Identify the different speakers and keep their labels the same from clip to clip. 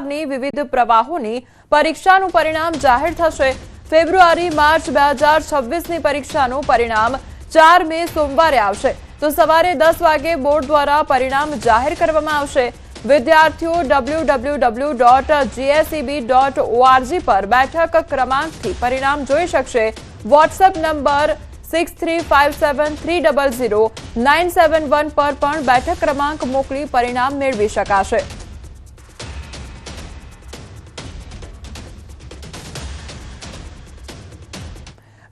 Speaker 1: વિભાગની વિવિધ પ્રવાહોની પરીક્ષાનું પરિણામ જાહેર થશે। ફેબ્રુઆરી માર્ચ 2026ની પરીક્ષાનું પરિણામ 4 મે સોમવારે આવશે। તો સવારે 10 વાગે બોર્ડ દ્વારા પરિણામ જાહેર કરવામાં આવશે। વિદ્યાર્થીઓ www.gseb.org પર બેઠક ક્રમાંકથી પરિણામ જોઈ શકશે। વોટ્સએપ નંબર 6357300971 પર પણ બેઠક ક્રમાંક મોકલી પરિણામ મેળવી શકાશે।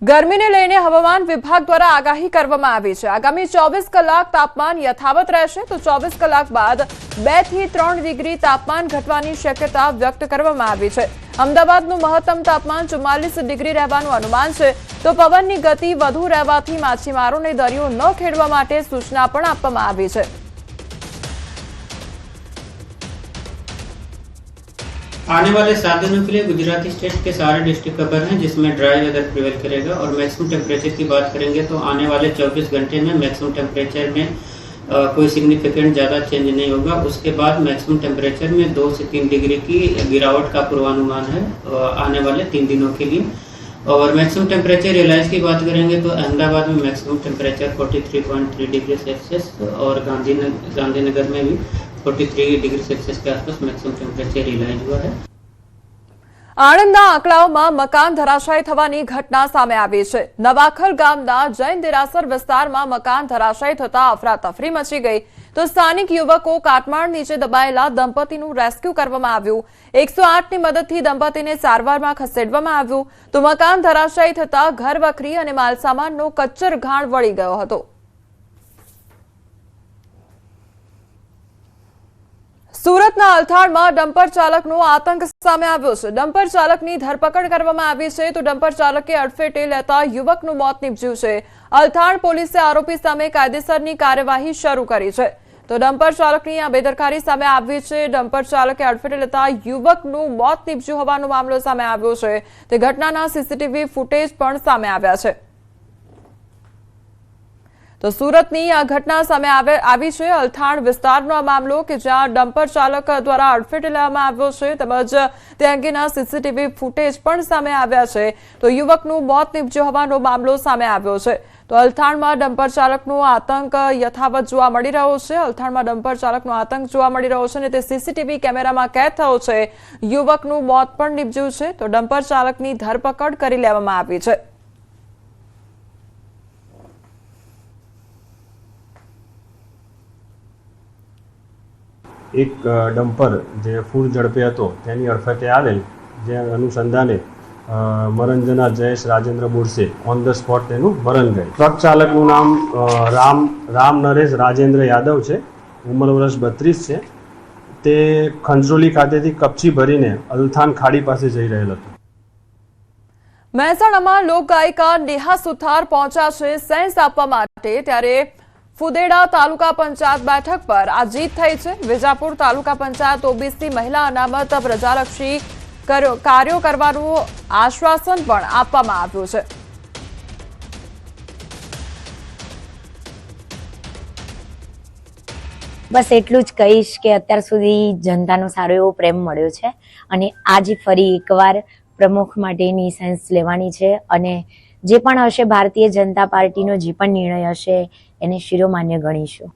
Speaker 1: ગરમીને લઈને હવામાન વિભાગ દ્વારા આગાહી કરવામાં આવી છે। આગામી 24 કલાક તાપમાન યથાવત રહેશે, તો 24 કલાક બાદ 2 થી 3 ડિગ્રી તાપમાન ઘટવાની શક્યતા વ્યક્ત કરવામાં આવી છે। અમદાવાદનું મહત્તમ તાપમાન 44 ડિગ્રી રહેવાનું અનુમાન છે। તો પવનની ગતિ વધુ રહેવાથી માછીમારોને દરિયો ન ખેડવા માટે સૂચના પણ આપવામાં આવી છે।
Speaker 2: आने वाले 7 दिनों के लिए गुजराती स्टेट के सारे डिस्ट्रिक्ट कवर हैं, जिसमें ड्राई वेदर प्रिवेल करेगा। और मैक्सिमम टेम्परेचर की बात करेंगे तो आने वाले 24 घंटे में मैक्सिमम टेम्परेचर में कोई सिग्निफिकेंट ज़्यादा चेंज नहीं होगा। उसके बाद मैक्सिमम टेम्परेचर में 2 से 3 डिग्री की गिरावट का पूर्वानुमान है आने वाले 3 दिनों के लिए। और मैक्सिमम टेम्परेचर रियलाइज की बात करेंगे तो अहमदाबाद में मैक्सिमम टेम्परेचर 43.3 डिग्री सेल्सियस और गांधीनगर में भी 43 डिग्री सेल्सियस के आसपास मैक्सिमम टेम्परेचर रियलाइज हुआ है।
Speaker 1: આણંદના આંકલાઓમાં મકાન ધરાશાયી થવાની ઘટના સામે આવી છે। નવાખલ ગામના જૈન દેરાસર વિસ્તારમાં મકાન ધરાશાયી થતા અફરાતફરી મચી ગઈ। તો સ્થાનિક યુવકો કાટમાળ નીચે દબાયેલા દંપતીનું રેસ્ક્યુ કરવામાં આવ્યું। 108ની મદદથી દંપતીને સારવારમાં ખસેડવામાં આવ્યું। તો મકાન ધરાશાયી થતા ઘર વખરી અને માલસામાનનો કચ્ચર ઘાણ વળી ગયો હતો। સુરતના અલથાણમાં ડમ્પર ચાલકનો આતંક સામે આવ્યો છે। ડમ્પર ચાલકની ધરપકડ કરવામાં આવી છે। તો ડમ્પર ચાલકે અડફેટે લેતા યુવકનું મોત નીપજ્યું છે। અલથાણ પોલીસે આરોપી સામે કાયદેસરની કાર્યવાહી શરૂ કરી છે। તો ડમ્પર ચાલકની આ બેદરકારી સામે આવી છે। ડમ્પર ચાલકે અડફેટે લેતા યુવકનું મોત નીપજ્યું હોવાનો મામલો સામે આવ્યો છે। તે ઘટનાના સીસીટીવી ફૂટેજ પણ સામે આવ્યા છે। તો સુરતની આ ઘટના સામે આવી છે। અલથાણ વિસ્તારનો આ મામલો કે જ્યાં ડમ્પર ચાલક દ્વારા અડફેટે લેવામાં આવ્યો છે, તેમજ તે અંગેના સીસીટીવી ફૂટેજ પણ સામે આવ્યા છે। તો યુવકનું મોત નીપજ્યું હોવાનો મામલો સામે આવ્યો છે। તો અલથાણમાં ડમ્પર ચાલકનો આતંક યથાવત જોવા મળી રહ્યો છે। અલથાણમાં ડમ્પર ચાલકનો આતંક જોવા મળી રહ્યો છે અને તે સીસીટીવી કેમેરામાં કેદ થયો છે। યુવકનું મોત પણ નીપજ્યું છે। તો ડમ્પર ચાલકની ધરપકડ કરી લેવામાં આવી છે।
Speaker 3: એક ડમ્પર જે ફૂલ ઝડપે હતો તેની અડફેટે આવેલ, જે અનુસંધાને મરણ જનાર Jayesh Rajendra Borse on the spot તેનું મરણ ગયું। ટ્રક ચાલકનું નામ રામ નરેશ રાજેન્દ્ર યાદવ છે। ઉંમર વર્ષ 32 છે। તે ખંજરોલી ખાતેથી કપચી ભરીને અલથાણ ખાડી પાસે જઈ રહેલ હતો।
Speaker 1: મહેસાણામાં લોકગાયિકા નેહા સુથાર પહોંચ્યા છે સેન્સ આપવા માટે। ત્યારે ફુદેડા તાલુકા પંચાયત બેઠક પર આ જીત થઈ છે। વિજાપુર તાલુકા પંચાયત ઓબીસી મહિલા અનામત પ્રજાલક્ષી કાર્યો કરવાનું આશ્વાસન પણ આપવામાં આવ્યું છે।
Speaker 4: બસ એટલું જ કહીશ કે અત્યાર સુધી જનતાનો સારો એવો પ્રેમ મળ્યો છે અને આજે ફરી એકવાર પ્રમુખ માટેની સેન્સ લેવાની છે અને જે પણ હશે ભારતીય જનતા પાર્ટીનો જે પણ નિર્ણય હશે એને શિરોમાન્ય ગણીશું।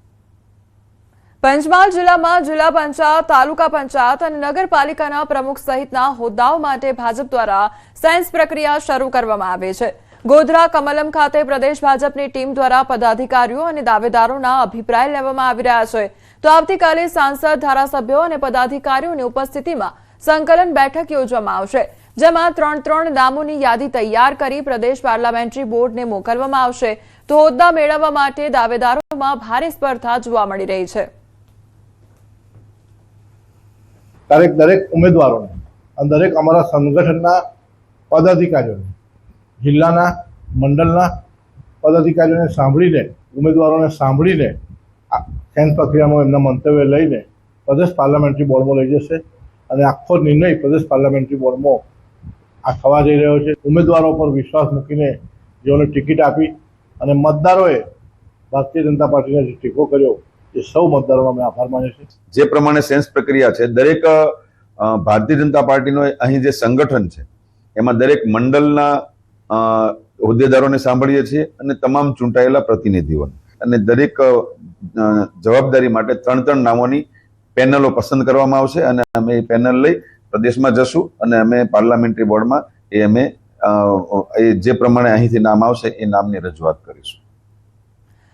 Speaker 1: પંચમહાલ જિલ્લામાં જિલ્લા પંચાયત, તાલુકા પંચાયત અને નગરપાલિકાના પ્રમુખ સહિતના હોદ્દાઓ માટે ભાજપ દ્વારા સેન્સ પ્રક્રિયા શરૂ કરવામાં આવી છે। ગોધરા કમલમ ખાતે પ્રદેશ ભાજપની ટીમ દ્વારા પદાધિકારીઓ અને દાવેદારોના અભિપ્રાય લેવામાં આવી રહ્યા છે। તો આવતીકાલે સાંસદ, ધારાસભ્યો અને પદાધિકારીઓની ઉપસ્થિતિમાં સંકલન બેઠક યોજવામાં આવશે, જેમાં 3 નામોની યાદી તૈયાર કરી પ્રદેશ પાર્લામેન્ટરી બોર્ડને મોકલવામાં આવશે। તો હોદ્દા મેળવવા માટે દાવેદારોમાં ભારે સ્પર્ધા જોવા મળી રહી છે।
Speaker 5: દરેક ઉમેદવારોને અને દરેક અમારા સંગઠનના પદાધિકારીઓને, જિલ્લાના મંડળના પદાધિકારીઓને સાંભળીને, ઉમેદવારોને સાંભળીને સેન્સ પ્રક્રિયામાં એમના મંતવ્ય લઈને પ્રદેશ પાર્લામેન્ટરી બોર્ડમાં લઈ જશે અને આખો નિર્ણય પ્રદેશ પાર્લામેન્ટરી બોર્ડમાં આ થવા જઈ રહ્યો છે। ઉમેદવારો પર વિશ્વાસ મૂકીને જેઓને ટિકિટ આપી અને મતદારોએ ભારતીય જનતા પાર્ટીને જે ટેકો કર્યો એ સૌ મતદારોનો અમે આભાર માનીએ છીએ।
Speaker 6: જે પ્રમાણે સેન્સ પ્રક્રિયા છે, દરેક ભારતીય જનતા પાર્ટીનો અહીં જે સંગઠન છે એમાં દરેક મંડળના હોદ્દેદારોને સાંભળીએ છીએ અને તમામ ચૂંટાયેલા પ્રતિનિધિઓને, અને દરેક જવાબદારી માટે 3 નામોની પેનલો પસંદ કરવામાં આવશે અને અમે એ પેનલ લઈ પ્રદેશમાં જશું અને અમે પાર્લામેન્ટરી બોર્ડમાં અમે જે પ્રમાણે અહીંથી નામ આવશે એ નામની રજૂઆત કરીશું.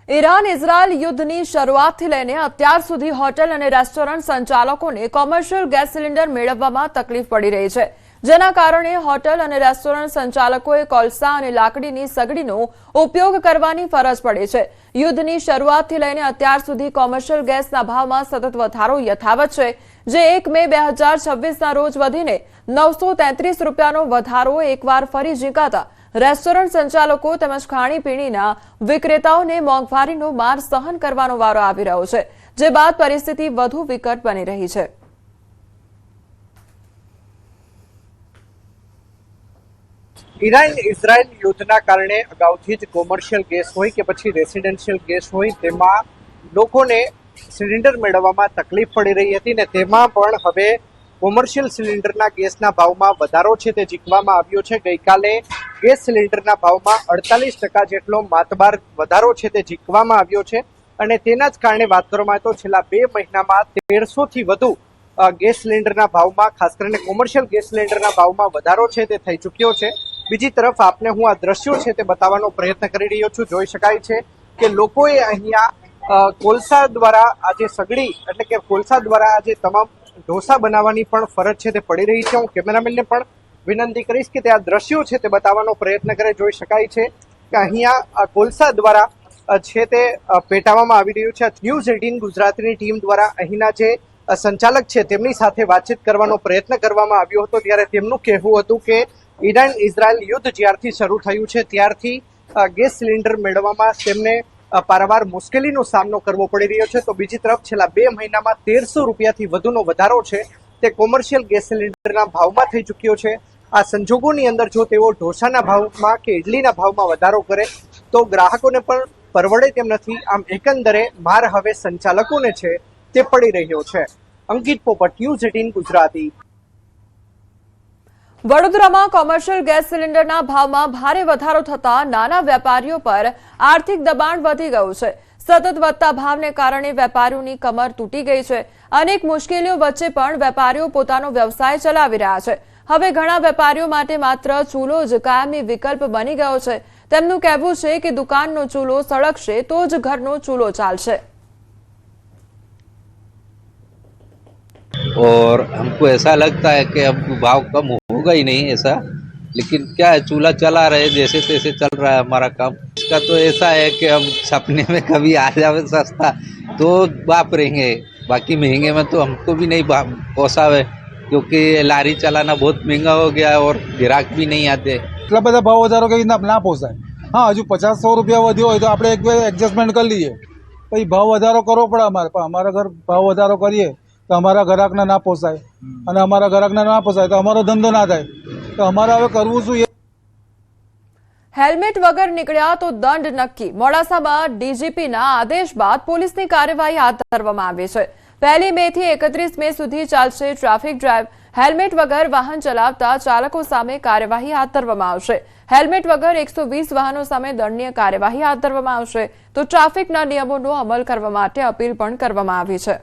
Speaker 1: ઈરાન ઇઝરાયલ યુદ્ધની શરૂઆતથી લઈને અત્યાર સુધી હોટેલ અને રેસ્ટોરન્ટ સંચાલકોને કોમર્શિયલ ગેસ સિલિન્ડર મેળવવામાં તકલીફ પડી રહી છે, જેના કારણે હોટેલ અને રેસ્ટોરન્ટ સંચાલકોએ કોલસા અને લાકડીની સગડીનો ઉપયોગ કરવાની ફરજ પડે છે. યુદ્ધની શરૂઆતથી લઈને અત્યાર સુધી કોમર્શિયલ ગેસના ભાવમાં સતત વધારો યથાવત છે, જે 1 મે 2026ના રોજ વધીને 933 રૂપિયાનો વધારો એકવાર ફરી ઝીંકાતા રેસ્ટોરન્ટ સંચાલકો તેમજ ખાણીપીણીના વિક્રેતાઓને મોંઘવારીનો માર સહન કરવાનો વારો આવી રહ્યો છે, જે બાદ પરિસ્થિતિ વધુ વિકટ બની રહી છે.
Speaker 7: ઈરાન ઇઝરાયલ યુદ્ધના કારણે અગાઉથી જ કોમર્શિયલ ગેસ હોય કે પછી રેસિડેન્શિયલ ગેસ હોય તેમાં લોકોને સિલિન્ડર મેળવવામાં તકલીફ પડી રહી હતી ને તેમાં પણ હવે કોમર્શિયલ સિલિન્ડરના ગેસના ભાવમાં વધારો છે તે ઝીકવામાં આવ્યો છે. ગઈકાલે ગેસ સિલિન્ડરના ભાવમાં 48% જેટલો માતબાર વધારો છે તે ઝીકવામાં આવ્યો છે અને તેના જ કારણે વાત કરવામાં આવે તો છેલ્લા 2 મહિનામાં 1300થી વધુ ગેસ સિલિન્ડરના ભાવમાં, ખાસ કરીને કોમર્શિયલ ગેસ સિલિન્ડરના ભાવમાં વધારો છે તે થઈ ચૂક્યો છે. બીજી તરફ આપને હું આ દ્રશ્યો છે તે બતાવવાનો પ્રયત્ન કરી રહ્યો છું. જોઈ શકાય છે કે લોકોએ અહીંયા કોલસા દ્વારા આજે સગડી એટલે કે કોલસા દ્વારા આજે તમામ ઢોસા બનાવવાની પણ ફરજ છે તે પડી રહી છે. હું કેમેરામેનને પણ વિનંતી કરીશ કે તે આ દ્રશ્યો છે તે બતાવવાનો પ્રયત્ન કરે. જોઈ શકાય છે કે અહીંયા કોલસા દ્વારા છે તે પેટાવવામાં આવી રહ્યું છે. ન્યૂઝ 18 ગુજરાતીની ટીમ દ્વારા અહીંના જે સંચાલક છે તેમની સાથે વાતચીત કરવાનો પ્રયત્ન કરવામાં આવ્યો હતો, ત્યારે તેમનું કહેવું હતું કે ઈરાન ઇઝરાયલ યુદ્ધ જ્યારથી શરૂ થયું છે ત્યારથી ગેસ સિલિન્ડર મેળવવામાં તેમને પારાવાર મુશ્કેલીનો સામનો કરવો પડી રહ્યો છે. તો બીજી તરફ છેલ્લા 2 મહિનામાં 1300 રૂપિયાથી વધુનો વધારો છે તે કોમર્શિયલ ગેસ સિલિન્ડરના ભાવમાં થઈ ચૂક્યો છે. આ સંજોગોની અંદર જો તેઓ ઢોસાના ભાવમાં કે ઇડલીના ભાવમાં વધારો કરે તો ગ્રાહકોને પણ પરવડે તેમ નથી. આમ એકંદરે માર હવે સંચાલકોને છે તે પડી રહ્યો છે. અંકિત પોપટ, ન્યૂઝ 18 ગુજરાતી.
Speaker 1: વડોદરામાં કોમર્શિયલ ગેસ સિલિન્ડરના ભાવમાં ભારે વધારો થતા નાના વેપારીઓ પર આર્થિક દબાણ વધી ગયું છે. સતત વધતા ભાવને કારણે વેપારીઓની કમર તૂટી ગઈ છે. અનેક મુશ્કેલીઓ વચ્ચે પણ વેપારીઓ પોતાનો વ્યવસાય ચલાવી રહ્યા છે. હવે ઘણા વેપારીઓ માટે માત્ર ચૂલો જ કાયમી વિકલ્પ બની ગયો છે. તેમનું કહેવું છે કે દુકાનનો ચૂલો સળગશે તો જ ઘરનો ચૂલો ચાલશે.
Speaker 8: और हमको ऐसा लगता है कि अब भाव कम होगा ही नहीं ऐसा, लेकिन क्या है चूल्हा चला रहे जैसे तैसे चल रहा है हमारा काम. इसका तो ऐसा है कि हम सपने में कभी आ जावे सस्ता तो वापरेंगे, बाकी महंगे में तो हमको भी नहीं पोसावे, क्योंकि लारी चलाना बहुत महंगा हो गया है और ग्राहक भी नहीं आते.
Speaker 9: એટલા બધા ભાવ વધારો કે ના પોસાય. હા, હજુ 50-100 રૂપિયા વધ્યો હોય તો આપણે એક બે એડજસ્ટમેન્ટ કરી લઈએ, પછી ભાવ વધારો કરવો પડે અમારે. પણ અમારા ઘર ભાવ વધારો કરીએ તો અમારા ગ્રાહકને ના પોસાય અને અમારા ગ્રાહકને ના પોસાય તો અમારો ધંધો ના થાય. તો અમારે હવે કરવું શું?
Speaker 1: હેલ્મેટ વગર નીકળ્યા તો દંડ નક્કી. મોડાસામાં ડીજીપીના આદેશ બાદ પોલીસની કાર્યવાહી હાથ ધરવામાં આવી છે. 1 મે થી 31 મે સુધી ચાલશે ટ્રાફિક ડ્રાઈવ. હેલ્મેટ વગર વાહન ચલાવતા ચાલકો સામે કાર્યવાહી હાથ ધરવામાં આવશે. હેલ્મેટ વગર 120 વાહનો સામે દંડનીય કાર્યવાહી હાથ ધરવામાં આવશે. તો ટ્રાફિકના નિયમોનો અમલ કરવા માટે અપીલ પણ કરવામાં આવી છે.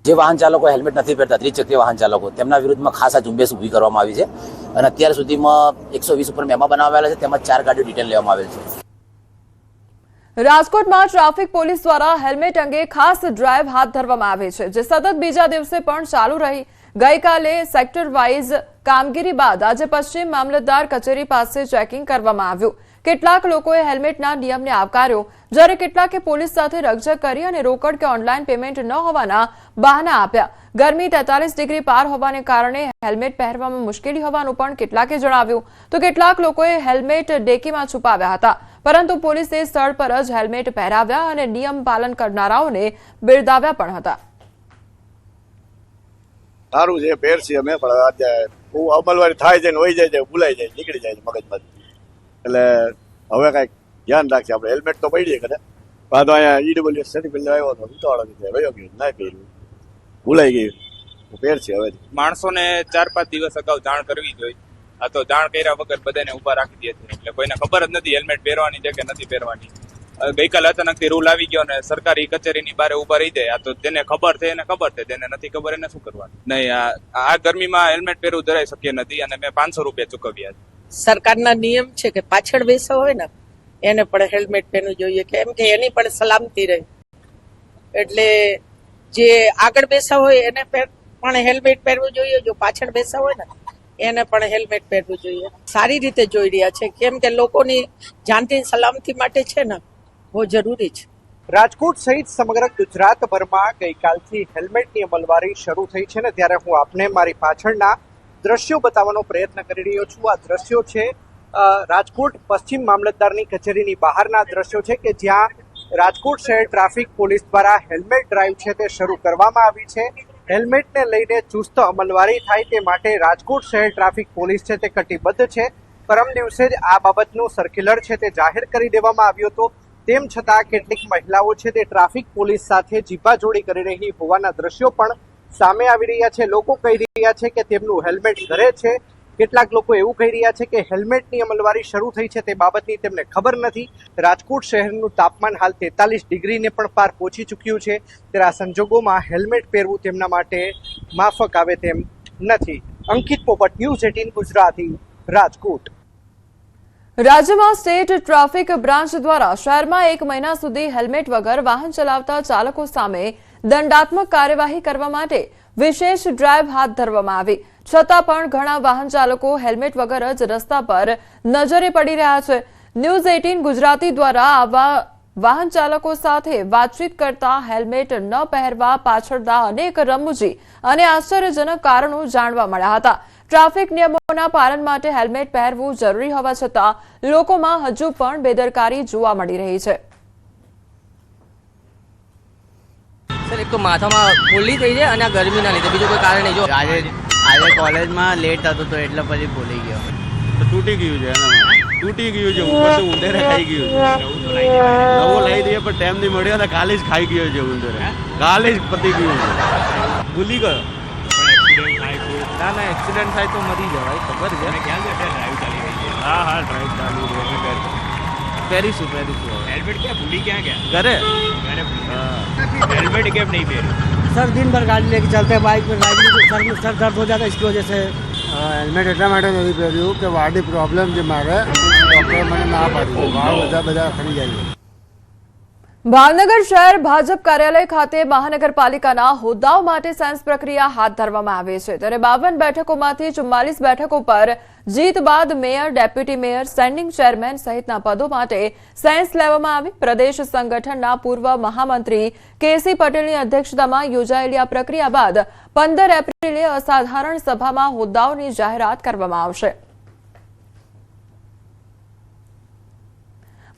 Speaker 10: જે વાહન ચાલકો હેલ્મેટ નથી પહેરતા, ત્રિચક્રીય વાહન ચાલકો, તેમના વિરુદ્ધમાં ખાસ આ ઝુંબેશ ઊભી કરવામાં આવી છે અને અત્યાર સુધીમાં 120 ઉપર મેમો બનાવવામાં આવેલા છે, તેમાં 4 ગાડીઓ ડિટેલ લેવામાં આવેલ છે.
Speaker 1: રાજકોટમાં ટ્રાફિક પોલીસ દ્વારા હેલ્મેટ અંગે ખાસ ડ્રાઈવ હાથ ધરવામાં આવી છે, જે સતત બીજા દિવસે પણ ચાલુ રહી. ગઈકાલે સેક્ટર વાઇઝ કામગીરી બાદ આજે પશ્ચિમ મામલતદાર કચેરી પાસે ચેકિંગ કરવામાં આવ્યું. કેટલાક લોકોએ હેલ્મેટના નિયમને આવકાર્યો, જ્યારે કેટલાકે પોલીસ સાથે રકઝક કરી અને રોકડ કે ઓનલાઈન પેમેન્ટ ન હોવાના બહાના આપ્યા. ગરમી 43 ડિગ્રી પાર હોવાને કારણે હેલ્મેટ પહેરવામાં મુશ્કેલી હોવાનું પણ કેટલાકે જણાવ્યું. તો કેટલાક લોકોએ હેલ્મેટ ડેકીમાં છુપાવ્યા હતા, પરંતુ પોલીસે સ્થળ પર જ હેલ્મેટ પહેરાવ્યા અને નિયમ પાલન કરનારાઓને બિરદાવ્યા પણ હતા.
Speaker 11: સારું છે, પહેરશી અમે, પણ અમલવારી થાય છે ને વહી જાય છે, ભૂલાઈ જાય, નીકળી જાય છે મગજમાંથી. એટલે હવે કાંઈક ધ્યાન રાખશે. આપણે હેલ્મેટ તો પડીએ કરે, તો અહીંયા ઈડબ્લ્યુએસ સર્ટિફિકેટ આવ્યો હતો, ઉતાવળો વયો ગયો, ના પહેર્યું, ભૂલાઈ ગયું. પહેરશે હવે.
Speaker 12: માણસોને 4-5 દિવસ અગાઉ જાણ કરવી જોઈએ. આ તો જાણ કર્યા વગર બધાને ઊભા રાખી દે છે, એટલે કોઈને ખબર જ નથી હેલ્મેટ પહેરવાની છે કે નથી પહેરવાની. ગઈકાલે અચાનકથી રૂલ આવી ગયો ને સરકારી કચેરીની બહાર ઊભા રહી જાય. આ તો જેને ખબર છે એને ખબર છે, જેને નથી ખબર એને શું કરવાનું. નહીં, આ ગરમીમાં હેલ્મેટ પહેરવું જરાય શક્ય નથી અને મેં 500 રૂપિયા ચૂકવ્યા છે.
Speaker 13: સરકારના નિયમ છે કે પાછળ બેસા હોય ને એને પણ હેલ્મેટ પહેરવું જોઈએ, કેમ કે એની પણ સલામતી રહે. એટલે જે આગળ બેસા હોય એને પણ હેલ્મેટ પહેરવું જોઈએ, જો પાછળ બેસા હોય ને એને પણ હેલ્મેટ પહેરવું જોઈએ. સારી રીતે જોઈ રહ્યા છે, કેમ કે લોકોની જાનની સલામતી માટે છે ને બહુ જરૂરી છે.
Speaker 7: રાજકોટ સહિત સમગ્ર ગુજરાતભરમાં ગઈકાલથી હેલ્મેટની અમલવારી શરૂ થઈ છે ને ત્યારે હું આપને મારી પાછળના દ્રશ્યો બતાવવાનો પ્રયત્ન કરી રહ્યો છું. આ દ્રશ્યો છે રાજકોટ પશ્ચિમ મામલતદારની કચેરીની બહારના દ્રશ્યો છે કે જ્યાં રાજકોટ શહેર ટ્રાફિક પોલીસ દ્વારા હેલ્મેટ ડ્રાઈવ છે તે શરૂ કરવામાં આવી છે. હેલ્મેટને લઈને ચુસ્ત અમલવારી થાય તે માટે રાજકોટ શહેર ટ્રાફિક પોલીસ છે તે કટિબદ્ધ છે. પરમ દિવસે જ આ બાબતનું સર્ક્યુલર છે તે જાહેર કરી દેવામાં આવ્યો હતો. તેમ છતાં કેટલીક મહિલાઓ છે તે ટ્રાફિક પોલીસ સાથે જીભાજોડી કરી રહી હોવાના દ્રશ્યો પણ સામે આવી રહ્યા છે. લોકો કહી રહ્યા છે કે તેમનું હેલ્મેટ ઘરે છે. કેટલાક લોકો એવું કહી રહ્યા છે કે હેલ્મેટની અમલવારી શરૂ થઈ છે તે બાબતની તેમને ખબર નથી. રાજકોટ શહેરનું તાપમાન હાલ 43 ડિગ્રીને પણ પાર પહોંચી ચૂક્યું છે. ત્યારે આ સંજોગોમાં હેલ્મેટ પહેરવું તેમના માટે માફક આવે તેમ નથી. અંકિત પોપટ, ન્યૂઝ 18 ગુજરાતી, રાજકોટ.
Speaker 1: રાજ્યમાં સ્ટેટ ટ્રાફિક બ્રાન્ચ દ્વારા શહેરમાં 1 મહિના સુધી હેલ્મેટ વગર વાહન ચલાવતા ચાલકો સામે દંડાત્મક કાર્યવાહી કરવા માટે વિશેષ ડ્રાઈવ હાથ ધરવામાં આવી. છતાં પણ ઘણા વાહન ચાલકો હેલ્મેટ વગર જ રસ્તા પર નજરે પડી રહ્યા છે. ન્યૂઝ 18 ગુજરાતી દ્વારા આવા વાહન ચાલકો સાથે વાતચીત કરતા હેલ્મેટ ન પહેરવા પાછળના અનેક રમૂજી અને આશ્ચર્યજનક કારણો જાણવા મળ્યા હતા. ટ્રાફિક નિયમોના પાલન માટે હેલ્મેટ પહેરવું જરૂરી હોવા છતાં લોકોમાં હજુ પણ બેદરકારી જોવા મળી રહી છે.
Speaker 14: સર, એક તો માથામાં ફૂલી થઈ જાય અને આ ગરમીના લીધે, બીજું કોઈ કારણ નહીં. જો આજે કોલેજમાં લેટ હતો તો એટલે પછી ભૂલી ગયો.
Speaker 3: તો તૂટી ગયું છે એનામાં, તૂટી ગયું છે, ઉપરથી ઉંદરે ખાઈ ગયું છે. નવો લાવી દઈએ પણ ટાઈમ નહીં મળ્યો અને કાલે જ ખાઈ ગયો છે ઉંદરે. કાલે જ પતી ગયું છે, ભૂલી ગયો. ના, એક્સિડન્ટ થાય તો મરી જવાય, ખબર છે. હા, ડ્રાઈવ ચાલુ રહે. પહેરીશું.
Speaker 12: હેલ્મેટ ક્યાં ભૂલી ક્યાં ગયા?
Speaker 3: ઘરે
Speaker 12: હેલ્મેટ કેમ नहीं पहने?
Speaker 14: सर, दिन भर गाड़ी लेके चलते हैं, बाइक पर राइड में सर दर्द हो जाता है, इसकी वजह से
Speaker 9: હેલ્મેટ એટલા માટે નથી પહેર્યું કે વાડી પ્રોબ્લેમ છે મારે, ડૉક્ટરે મને ના પાડી. બધા ખરી જાય.
Speaker 1: ભાવનગર શહેર ભાજપ કાર્યાલય ખાતે મહાનગરપાલિકાના હોદ્દાઓ માટે સેન્સ પ્રક્રિયા હાથ ધરવામાં આવી છે. ત્યારે 52 બેઠકોમાંથી 44 બેઠકો પર જીત બાદ mayor, deputy mayor, standing chairman સહિતના પદો માટે સેન્સ લેવામાં આવી. પ્રદેશ સંગઠનના પૂર્વ મહામંત્રી કેસી પટેલની અધ્યક્ષતામાં યોજાયેલી આ પ્રક્રિયા બાદ 15 એપ્રિલે અસાધારણ સભામાં હોદ્દાઓની જાહેરાત કરવામાં આવશે.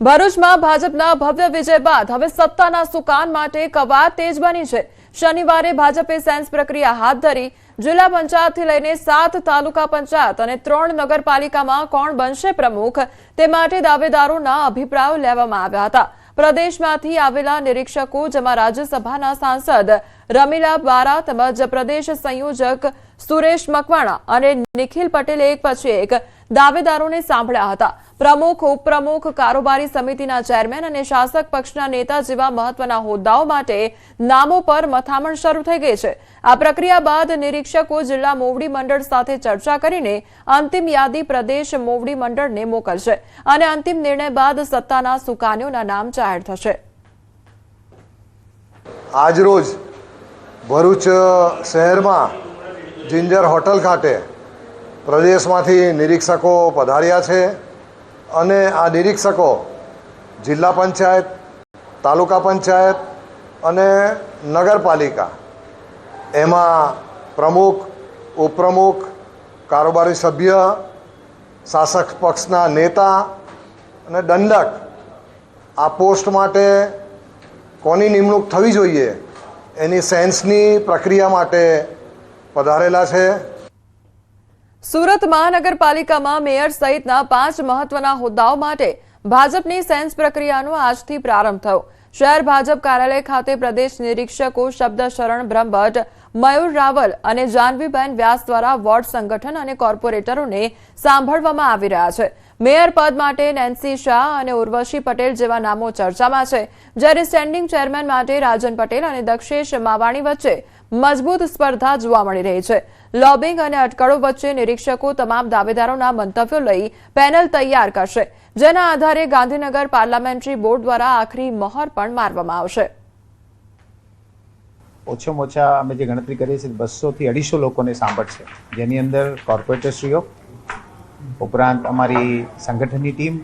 Speaker 1: ભરૂચમાં ભાજપના ભવ્ય વિજય બાદ હવે સત્તાના સુકાન માટે કવાયત તેજ બની છે. શનિવારે ભાજપે સેન્સ પ્રક્રિયા હાથ ધરી. જિલ્લા પંચાયતથી લઈને 7 તાલુકા પંચાયત અને 3 નગરપાલિકામાં કોણ બનશે પ્રમુખ તે માટે દાવેદારોના અભિપ્રાયો લેવામાં આવ્યા હતા. પ્રદેશમાંથી આવેલા નિરીક્ષકો, જેમાં રાજ્યસભાના સાંસદ રમીલા બારા તેમજ પ્રદેશ સંયોજક સુરેશ મકવાણા અને નિખિલ પટેલે એક પછી એક દાવેદારોને સાંભળ્યા હતા. પ્રમુખ, ઉપપ્રમુખ, કારોબારી સમિતિના ચેરમેન અને શાસક પક્ષના નેતા જેવા મહત્વના હોદ્દાઓ માટે નામો પર મથામણ શરૂ થઈ ગઈ છે. આ પ્રક્રિયા બાદ નિરીક્ષકો જિલ્લા મોવડી મંડળ સાથે ચર્ચા કરીને અંતિમ યાદી પ્રદેશ મોવડી મંડળને મોકલશે અને અંતિમ નિર્ણય બાદ સત્તાના સુકાનીઓના નામ જાહેર થશે.
Speaker 15: આજરોજ ભરૂચ શહેરમાં જિંજર હોટલ ખાતે પ્રદેશમાંથી નિરીક્ષકો પધાર્યા છે અને આ નિરીક્ષકો જિલ્લા પંચાયત, તાલુકા પંચાયત અને નગરપાલિકા એમાં પ્રમુખ, ઉપપ્રમુખ, કારોબારી સભ્ય, શાસક પક્ષના નેતા અને દંડક આ પોસ્ટ માટે કોની નિમણૂક થવી જોઈએ એની સેન્સની પ્રક્રિયા માટે પધારેલા છે.
Speaker 1: સુરત મહાનગરપાલિકામાં મેયર સહિતના 5 મહત્વના હોદ્દાઓ માટે ભાજપની સેન્સ પ્રક્રિયાનો આજથી પ્રારંભ થયો. શહેર ભાજપ કાર્યાલય ખાતે પ્રદેશ નિરીક્ષકો શબ્દ શરણ બ્રહ્મભટ્ટ, મયુર રાવલ અને જાનવીબેન વ્યાસ દ્વારા વોર્ડ સંગઠન અને કોર્પોરેટરોને સાંભળવામાં આવી રહ્યા છે. મેયર પદ માટે નેન્સી શાહ અને ઉર્વશી પટેલ જેવા નામો ચર્ચામાં છે, જ્યારે સ્ટેન્ડિંગ ચેરમેન માટે રાજન પટેલ અને દક્ષેશ માવાણી વચ્ચે મજબૂત સ્પર્ધા જોવા મળી રહી છે. લોબિંગ અને અટકળો વચ્ચે નિરીક્ષકો તમામ દાવેદારોના મંતવ્યો લઈ પેનલ તૈયાર કરશે, જેના આધારે ગાંધીનગર પાર્લામેન્ટરી બોર્ડ દ્વારા આખરી મહોર પણ મારવામાં આવશે.
Speaker 16: ઓછામાં ઓછા અમે જે ગણતરી કરીએ છીએ 200 થી 250 લોકોને સાંભળશે, જેની અંદર કોર્પોરેટરશ્રીઓ ઉપરાંત અમારી સંગઠનની ટીમ,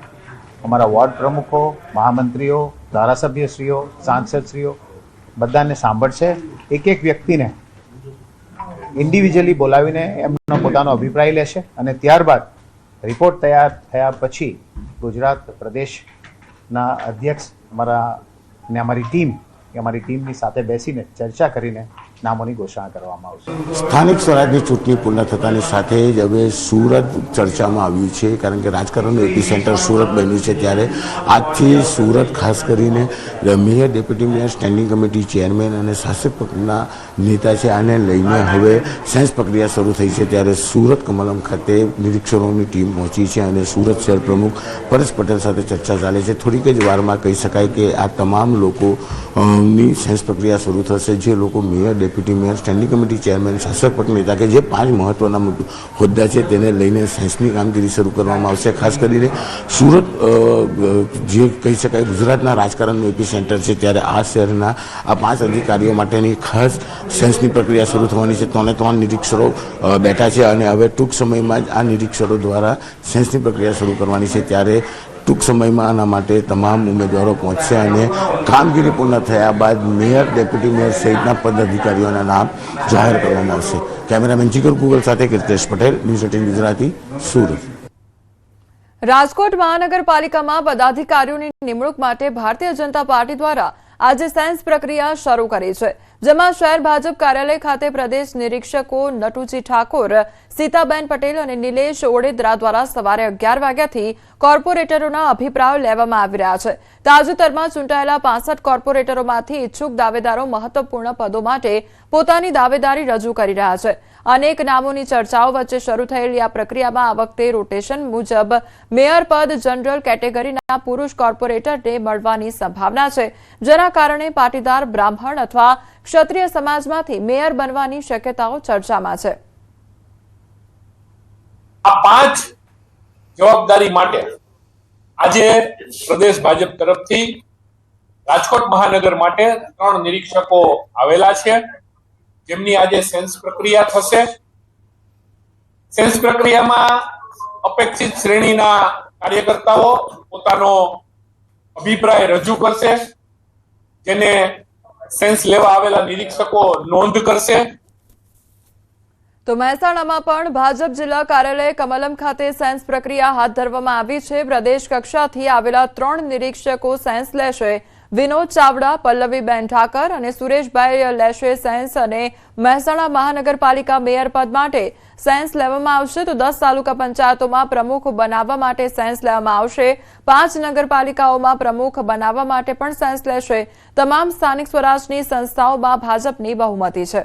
Speaker 16: અમારા વોર્ડ પ્રમુખો, મહામંત્રીઓ, ધારાસભ્યશ્રીઓ, સાંસદશ્રીઓ બધાને સાંભળશે. એક એક વ્યક્તિને ઇન્ડિવિજ્યુઅલી બોલાવીને એમનો પોતાનો અભિપ્રાય લેશે અને ત્યારબાદ રિપોર્ટ તૈયાર થયા પછી ગુજરાત પ્રદેશના અધ્યક્ષ અમારી ટીમની સાથે બેસીને ચર્ચા કરીને નામોની ઘોષણા કરવામાં આવશે.
Speaker 17: સ્થાનિક સ્વરાજની ચૂંટણી પૂર્ણ થતાની સાથે જ હવે સુરત ચર્ચામાં આવ્યું છે, કારણ કે રાજકારણનું એપી સેન્ટર સુરત બન્યું છે. ત્યારે આજથી સુરત ખાસ કરીને mayor, deputy mayor, standing committee chairman અને શાસક પક્ષના નેતા છે, આને લઈને હવે સેન્સ પ્રક્રિયા શરૂ થઈ છે. ત્યારે સુરત કમલમ ખાતે નિરીક્ષકોની ટીમ પહોંચી છે અને સુરત શહેર પ્રમુખ પરેશ પટેલ સાથે ચર્ચા ચાલે છે. થોડીક જ વારમાં કહી શકાય કે આ તમામ લોકોની સેન્સ પ્રક્રિયા શરૂ થશે. જે લોકો mayor, deputy mayor, standing committee chairman, શાસક પક્ષ નેતા કે જે 5 મહત્વના હોદ્દા છે તેને લઈને સેન્સની કામગીરી શરૂ કરવામાં આવશે. ખાસ કરીને સુરત જે કહી શકાય ગુજરાતના રાજકારણનું એપી સેન્ટર છે, ત્યારે આ શહેરના આ 5 અધિકારીઓ માટેની ખાસ સેન્સની પ્રક્રિયા શરૂ થવાની છે. 3 નિરીક્ષકો બેઠા છે અને હવે ટૂંક સમયમાં જ આ નિરીક્ષકો દ્વારા સેન્સની પ્રક્રિયા શરૂ કરવાની છે. ત્યારે ટૂંક સમયમાં આના માટે તમામ ઉમેદવારો પહોંચશે અને કામગીરી પૂર્ણ થયા બાદ મેયર, ડેપ્યુટી મેયર સહિતના પદાધિકારીઓના નામ જાહેર કરવામાં આવશે. કેમેરામેન જીગર કુગલ સાથે કીર્તેશ પટેલ, ન્યૂઝ 18 ગુજરાતી, સુરત.
Speaker 1: રાજકોટ મહાનગરપાલિકામાં પદાધિકારીઓની નિમણૂક માટે ભારતીય જનતા પાર્ટી દ્વારા આજે સેન્સ પ્રક્રિયા શરૂ કરી છે, જેમાં શહેર ભાજપ કાર્યાલય ખાતે પ્રદેશ નિરીક્ષકો નટુજી ઠાકોર, સીતાબેન પટેલ અને નિલેશ ઓડેદરા દ્વારા સવારે 11 વાગ્યાથી કોર્પોરેટરોના અભિપ્રાયો લેવામાં આવી રહ્યા છે. તાજેતરમાં ચૂંટાયેલા 65 કોર્પોરેટરોમાંથી ઇચ્છુક દાવેદારો મહત્વપૂર્ણ પદો માટે પોતાની દાવેદારી રજૂ કરી રહ્યા છે. અનેક નામોની ચર્ચાઓ વચ્ચે શરૂ થયેલી આ પ્રક્રિયામાં આ વખતે રોટેશન મુજબ મેયર પદ જનરલ કેટેગરીના પુરુષ કોર્પોરેટરને મળવાની સંભાવના છે, જેના કારણે પાટીદાર, બ્રાહ્મણ અથવા ક્ષત્રિય સમાજમાંથી મેયર બનવાની શક્યતાઓ ચર્ચામાં છે.
Speaker 18: આ 5 જવાબદારી માટે આજે પ્રદેશ ભાજપ તરફથી રાજકોટ મહાનગર માટે 3 નિરીક્ષકો આવેલા છે, જેમની આજે સેન્સ પ્રક્રિયા થશે. સેન્સ પ્રક્રિયામાં અપેક્ષિત શ્રેણીના કાર્યકર્તાઓ પોતાનો અભિપ્રાય રજૂ કરશે, જેને સેન્સ લેવા આવેલા નિરીક્ષકો નોંધ કરશે.
Speaker 1: તો મહેસાણામાં પણ ભાજપ જિલ્લા કાર્યાલય કમલમ ખાતે સેન્સ પ્રક્રિયા હાથ ધરવામાં આવી છે. પ્રદેશ કક્ષાથી આવેલા 3 નિરીક્ષકો સેન્સ લેશે. વિનોદ ચાવડા, પલ્લવીબેન ઠાકર અને સુરેશભાઈ લેશે સેન્સ અને મહેસાણા મહાનગરપાલિકા મેયર પદ માટે સેન્સ લેવામાં આવશે. તો 10 તાલુકા પંચાયતોમાં પ્રમુખ બનાવવા માટે સેન્સ લેવામાં આવશે. 5 નગરપાલિકાઓમાં પ્રમુખ બનાવવા માટે પણ સેન્સ લેશે. તમામ સ્થાનિક સ્વરાજની સંસ્થાઓમાં ભાજપની બહુમતી છે.